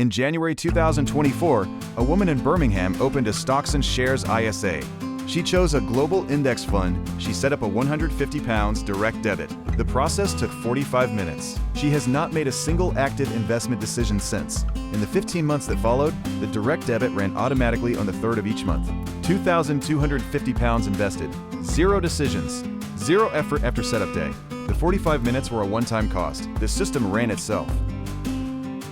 In January 2024, a woman in Birmingham opened a stocks and shares ISA. She chose a global index fund. She set up a £150 direct debit. The process took 45 minutes. She has not made a single active investment decision since. In the 15 months that followed, the direct debit ran automatically on the 3rd of each month. £2,250 invested. Zero decisions. Zero effort after setup day. The 45 minutes were a one-time cost. The system ran itself.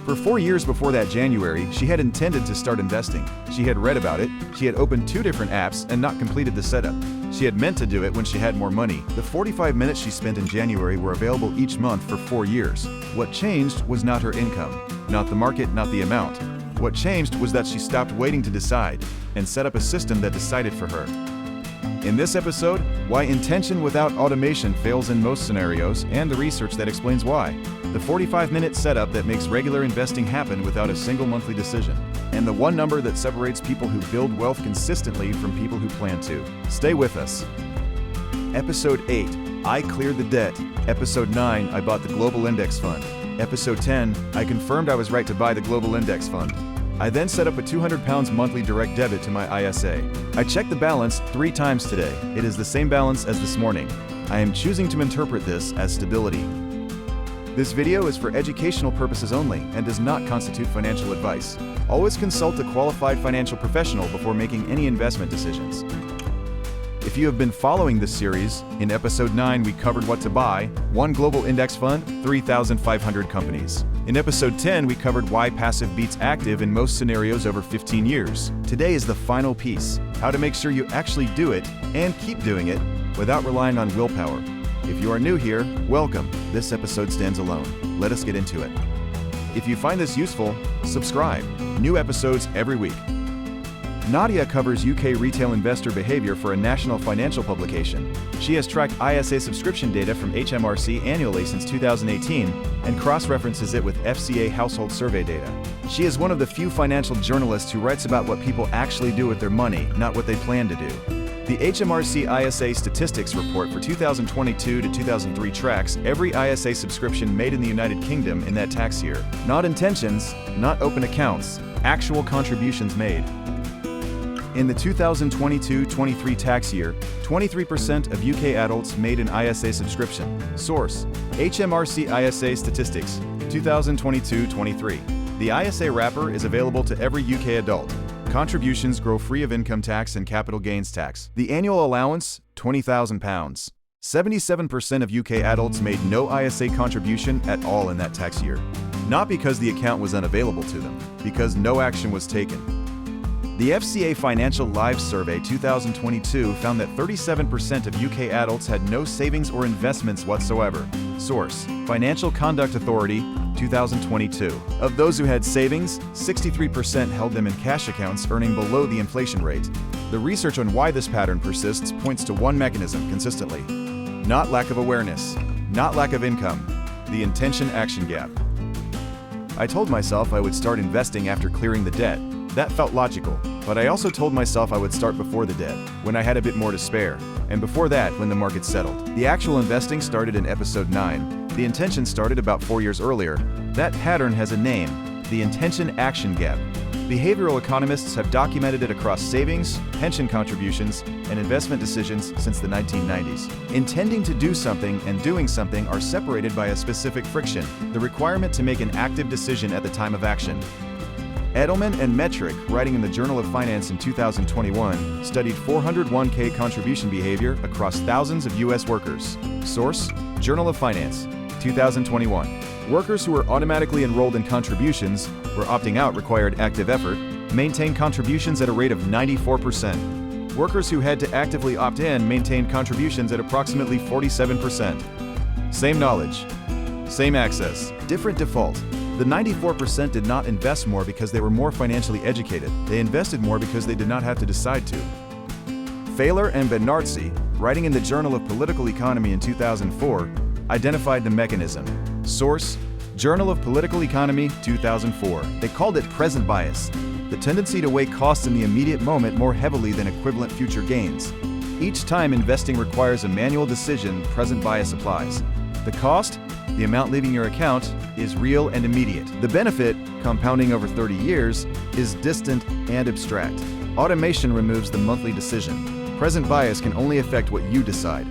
For 4 years before that January, she had intended to start investing. She had read about it, she had opened 2 different apps and not completed the setup. She had meant to do it when she had more money. The 45 minutes she spent in January were available each month for 4 years. What changed was not her income, not the market, not the amount. What changed was that she stopped waiting to decide and set up a system that decided for her. In this episode, why intention without automation fails in most scenarios and the research that explains why. The 45-minute setup that makes regular investing happen without a single monthly decision. And the one number that separates people who build wealth consistently from people who plan to. Stay with us. Episode 8, I cleared the debt. Episode 9, I bought the Global Index Fund. Episode 10, I confirmed I was right to buy the Global Index Fund. I then set up a £200 monthly direct debit to my ISA. I checked the balance 3 times today. It is the same balance as this morning. I am choosing to interpret this as stability. This video is for educational purposes only and does not constitute financial advice. Always consult a qualified financial professional before making any investment decisions. If you have been following this series, in episode 9 we covered what to buy, 1 global index fund, 3,500 companies. In episode 10 we covered why passive beats active in most scenarios over 15 years. Today is the final piece, how to make sure you actually do it and keep doing it without relying on willpower. If you are new here, welcome. This episode stands alone. Let us get into it. If you find this useful, subscribe. New episodes every week. Nadia covers UK retail investor behavior for a national financial publication. She has tracked ISA subscription data from HMRC annually since 2018 and cross-references it with FCA household survey data. She is one of the few financial journalists who writes about what people actually do with their money, not what they plan to do. The HMRC ISA Statistics Report for 2022 to 2003 tracks every ISA subscription made in the United Kingdom in that tax year. Not intentions, not open accounts, actual contributions made. In the 2022-23 tax year, 23% of UK adults made an ISA subscription. Source: HMRC ISA Statistics, 2022-23. The ISA wrapper is available to every UK adult. Contributions grow free of income tax and capital gains tax. The annual allowance, £20,000. 77% of UK adults made no ISA contribution at all in that tax year. Not because the account was unavailable to them, because no action was taken. The FCA Financial Lives Survey 2022 found that 37% of UK adults had no savings or investments whatsoever. Source: Financial Conduct Authority, 2022. Of those who had savings, 63% held them in cash accounts earning below the inflation rate. The research on why this pattern persists points to one mechanism consistently. Not lack of awareness, not lack of income, the intention-action gap. I told myself I would start investing after clearing the debt. That felt logical, but I also told myself I would start before the debt, when I had a bit more to spare, and before that, when the market settled. The actual investing started in episode 9. The intention started about 4 years earlier. That pattern has a name: the intention-action gap. Behavioral economists have documented it across savings, pension contributions, and investment decisions since the 1990s. Intending to do something and doing something are separated by a specific friction, the requirement to make an active decision at the time of action. Edelman and Metrick, writing in the Journal of Finance in 2021, studied 401k contribution behavior across thousands of U.S. workers. Source: Journal of Finance, 2021. Workers who were automatically enrolled in contributions, where opting out required active effort, maintained contributions at a rate of 94%. Workers who had to actively opt in maintained contributions at approximately 47%. Same knowledge, same access, different default. The 94% did not invest more because they were more financially educated. They invested more because they did not have to decide to. Failer and Benartzi, writing in the Journal of Political Economy in 2004, identified the mechanism. Source: Journal of Political Economy, 2004. They called it present bias, the tendency to weigh costs in the immediate moment more heavily than equivalent future gains. Each time investing requires a manual decision, present bias applies. The cost, the amount leaving your account, is real and immediate. The benefit, compounding over 30 years, is distant and abstract. Automation removes the monthly decision. Present bias can only affect what you decide.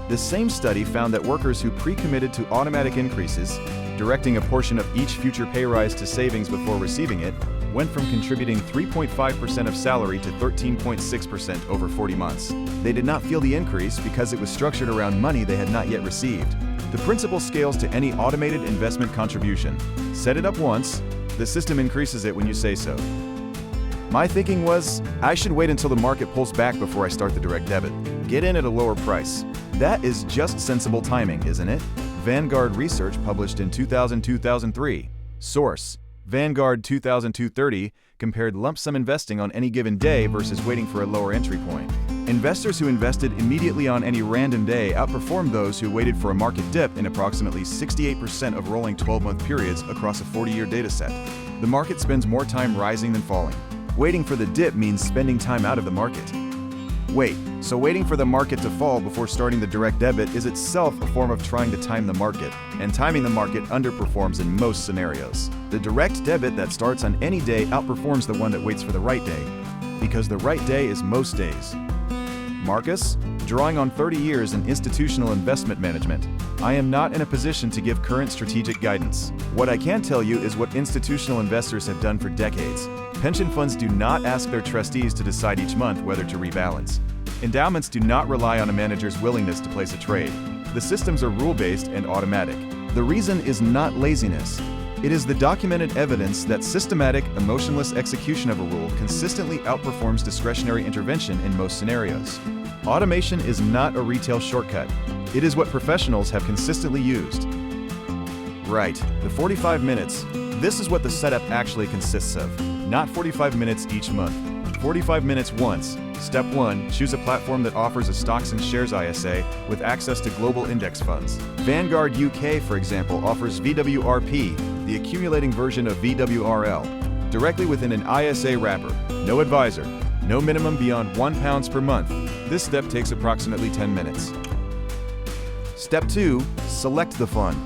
The same study found that workers who pre-committed to automatic increases, directing a portion of each future pay rise to savings before receiving it, went from contributing 3.5% of salary to 13.6% over 40 months. They did not feel the increase because it was structured around money they had not yet received. The principle scales to any automated investment contribution. Set it up once, the system increases it when you say so. My thinking was, I should wait until the market pulls back before I start the direct debit. Get in at a lower price. That is just sensible timing, isn't it? Vanguard research published in 2000-2003. Source: Vanguard 2002-30 compared lump sum investing on any given day versus waiting for a lower entry point. Investors who invested immediately on any random day outperformed those who waited for a market dip in approximately 68% of rolling 12-month periods across a 40-year dataset. The market spends more time rising than falling. Waiting for the dip means spending time out of the market. Wait, so waiting for the market to fall before starting the direct debit is itself a form of trying to time the market, and timing the market underperforms in most scenarios. The direct debit that starts on any day outperforms the one that waits for the right day, because the right day is most days. Marcus, drawing on 30 years in institutional investment management, I am not in a position to give current strategic guidance. What I can tell you is what institutional investors have done for decades. Pension funds do not ask their trustees to decide each month whether to rebalance. Endowments do not rely on a manager's willingness to place a trade. The systems are rule-based and automatic. The reason is not laziness. It is the documented evidence that systematic, emotionless execution of a rule consistently outperforms discretionary intervention in most scenarios. Automation is not a retail shortcut. It is what professionals have consistently used. Right, the 45 minutes. This is what the setup actually consists of. Not 45 minutes each month. 45 minutes once. Step 1. Choose a platform that offers a stocks and shares ISA with access to global index funds. Vanguard UK, for example, offers VWRP, the accumulating version of VWRL, directly within an ISA wrapper. No advisor. No minimum beyond £1 per month. This step takes approximately 10 minutes. Step 2. Select the fund.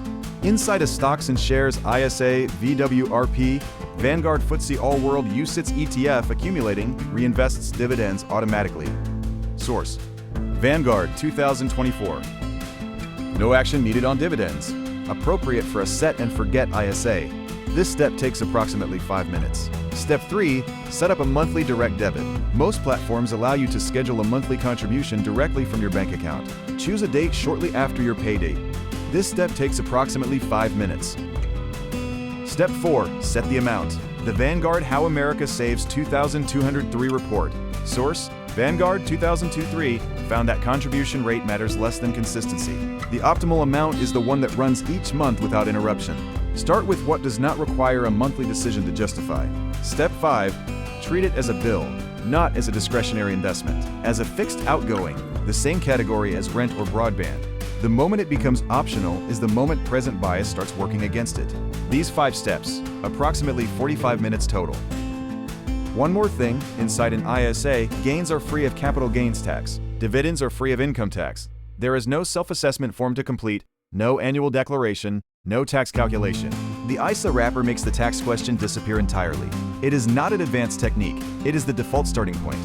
Inside a stocks and shares ISA VWRP, Vanguard FTSE All-World UCITS ETF accumulating reinvests dividends automatically. Source: Vanguard 2024. No action needed on dividends. Appropriate for a set and forget ISA. This step takes approximately 5 minutes. Step 3. Set up a monthly direct debit. Most platforms allow you to schedule a monthly contribution directly from your bank account. Choose a date shortly after your pay date. This step takes approximately 5 minutes. Step 4. Set the amount. The Vanguard How America Saves 2203 report. Source: Vanguard 2002-3 found that contribution rate matters less than consistency. The optimal amount is the one that runs each month without interruption. Start with what does not require a monthly decision to justify. Step 5. Treat it as a bill, not as a discretionary investment. As a fixed outgoing, the same category as rent or broadband. The moment it becomes optional is the moment present bias starts working against it. These 5 steps, approximately 45 minutes total. One more thing, inside an ISA, gains are free of capital gains tax. Dividends are free of income tax. There is no self-assessment form to complete, no annual declaration, no tax calculation. The ISA wrapper makes the tax question disappear entirely. It is not an advanced technique, it is the default starting point.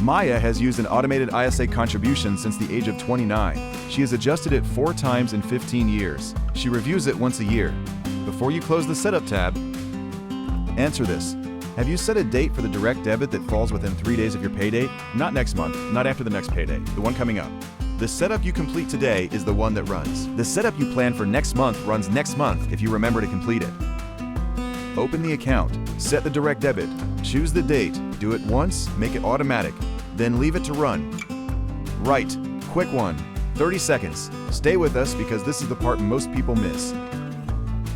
Maya has used an automated ISA contribution since the age of 29. She has adjusted it 4 times in 15 years. She reviews it once a year. Before you close the Setup tab, answer this. Have you set a date for the direct debit that falls within 3 days of your pay date? Not next month, not after the next payday, the one coming up. The setup you complete today is the one that runs. The setup you plan for next month runs next month if you remember to complete it. Open the account, set the direct debit, choose the date, do it once, make it automatic, then leave it to run. Right, quick one, 30 seconds. Stay with us because this is the part most people miss.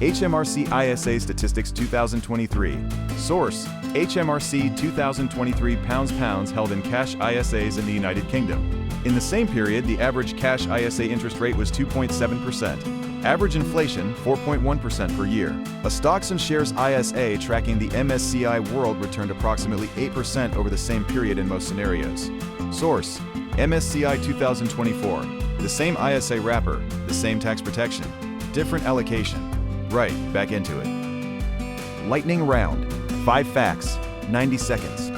HMRC ISA Statistics 2023. Source: HMRC 2023 pounds held in cash ISAs in the United Kingdom. In the same period, the average cash ISA interest rate was 2.7%. Average inflation, 4.1% per year. A stocks and shares ISA tracking the MSCI World returned approximately 8% over the same period in most scenarios. Source: MSCI 2024. The same ISA wrapper, the same tax protection, different allocation. Right, back into it. Lightning round. 5 facts, 90 seconds.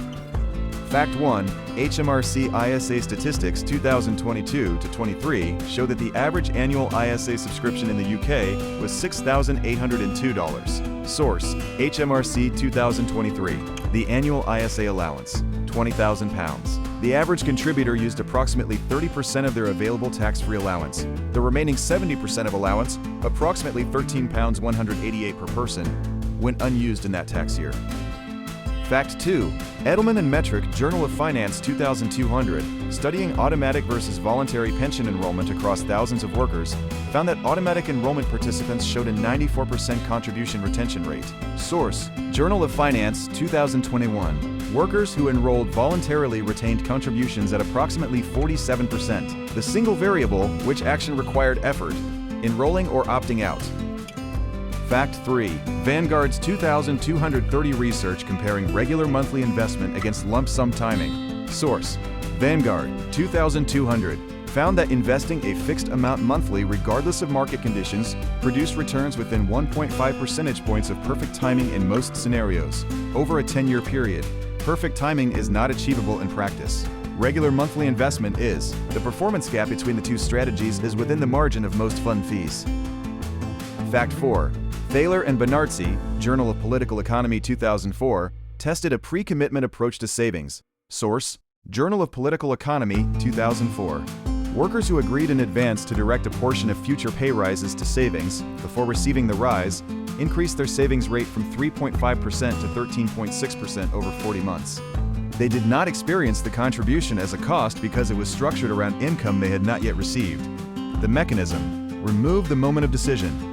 Fact 1. HMRC ISA statistics 2022-23 show that the average annual ISA subscription in the UK was $6,802. Source: HMRC 2023. The annual ISA allowance, £20,000. The average contributor used approximately 30% of their available tax-free allowance. The remaining 70% of allowance, approximately £13.188 per person, went unused in that tax year. Fact 2. Edelman and Metric Journal of Finance 2200, studying automatic versus voluntary pension enrollment across thousands of workers, found that automatic enrollment participants showed a 94% contribution retention rate. Source: Journal of Finance 2021. Workers who enrolled voluntarily retained contributions at approximately 47%. The single variable, which action required effort, enrolling or opting out. Fact 3. Vanguard's 2,230 research comparing regular monthly investment against lump sum timing. Source: Vanguard 2,200 found that investing a fixed amount monthly regardless of market conditions produced returns within 1.5 percentage points of perfect timing in most scenarios. Over a 10-year period, perfect timing is not achievable in practice. Regular monthly investment is. The performance gap between the two strategies is within the margin of most fund fees. Fact 4. Thaler and Bernarzi, Journal of Political Economy 2004, tested a pre-commitment approach to savings. Source: Journal of Political Economy 2004. Workers who agreed in advance to direct a portion of future pay rises to savings before receiving the rise increased their savings rate from 3.5% to 13.6% over 40 months. They did not experience the contribution as a cost because it was structured around income they had not yet received. The mechanism: remove the moment of decision.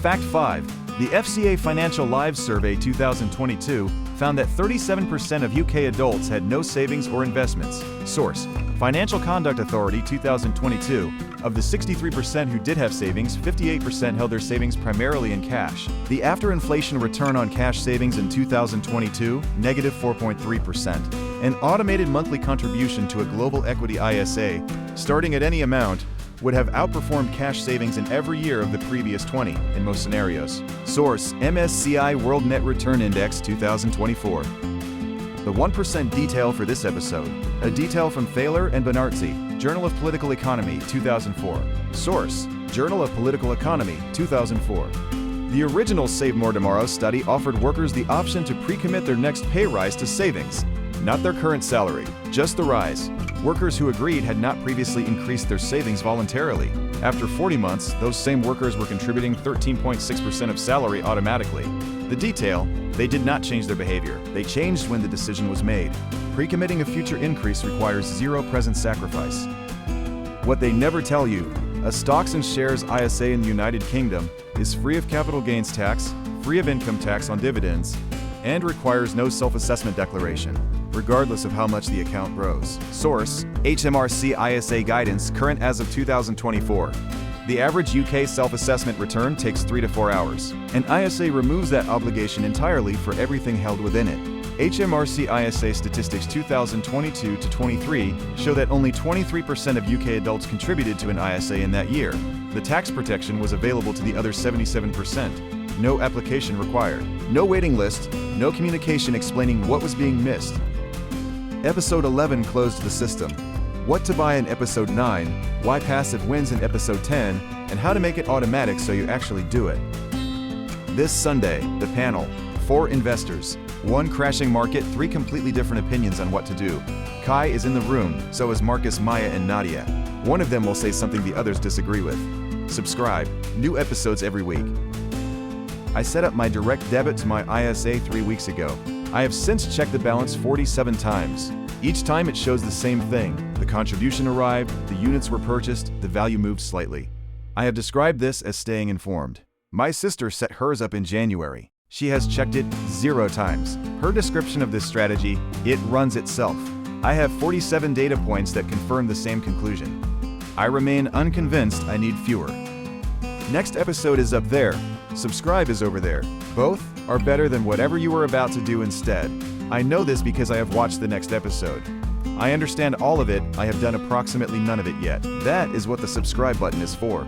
Fact 5. The FCA Financial Lives Survey 2022 found that 37% of UK adults had no savings or investments. Source: Financial Conduct Authority 2022. Of the 63% who did have savings, 58% held their savings primarily in cash. The after-inflation return on cash savings in 2022, negative 4.3%. An automated monthly contribution to a global equity ISA, starting at any amount, would have outperformed cash savings in every year of the previous 20 in most scenarios. Source: MSCI World Net Return Index 2024. The 1% detail for this episode, a detail from Thaler and Bernarzi, Journal of Political Economy 2004. Source: Journal of Political Economy 2004. The original Save More Tomorrow study offered workers the option to pre-commit their next pay rise to savings, not their current salary, just the rise. Workers who agreed had not previously increased their savings voluntarily. After 40 months, those same workers were contributing 13.6% of salary automatically. The detail: they did not change their behavior. They changed when the decision was made. Pre-committing a future increase requires zero present sacrifice. What they never tell you: a stocks and shares ISA in the United Kingdom is free of capital gains tax, free of income tax on dividends, and requires no self-assessment declaration, regardless of how much the account grows. Source: HMRC ISA guidance, current as of 2024. The average UK self-assessment return takes 3 to 4 hours. An ISA removes that obligation entirely for everything held within it. HMRC ISA statistics 2022-23 show that only 23% of UK adults contributed to an ISA in that year. The tax protection was available to the other 77%. No application required. No waiting list. No communication explaining what was being missed. Episode 11 closed the system. What to buy in Episode 9, why passive wins in Episode 10, and how to make it automatic so you actually do it. This Sunday, the panel: 4 investors, 1 crashing market, 3 completely different opinions on what to do. Kai is in the room, so is Marcus, Maya, and Nadia. One of them will say something the others disagree with. Subscribe. New episodes every week. I set up my direct debit to my ISA 3 weeks ago. I have since checked the balance 47 times. Each time it shows the same thing. The contribution arrived, the units were purchased, the value moved slightly. I have described this as staying informed. My sister set hers up in January. She has checked it 0 times. Her description of this strategy: it runs itself. I have 47 data points that confirm the same conclusion. I remain unconvinced I need fewer. Next episode is up there. Subscribe is over there. Both are better than whatever you were about to do instead. I know this because I have watched the next episode. I understand all of it, I have done approximately none of it yet. That is what the subscribe button is for.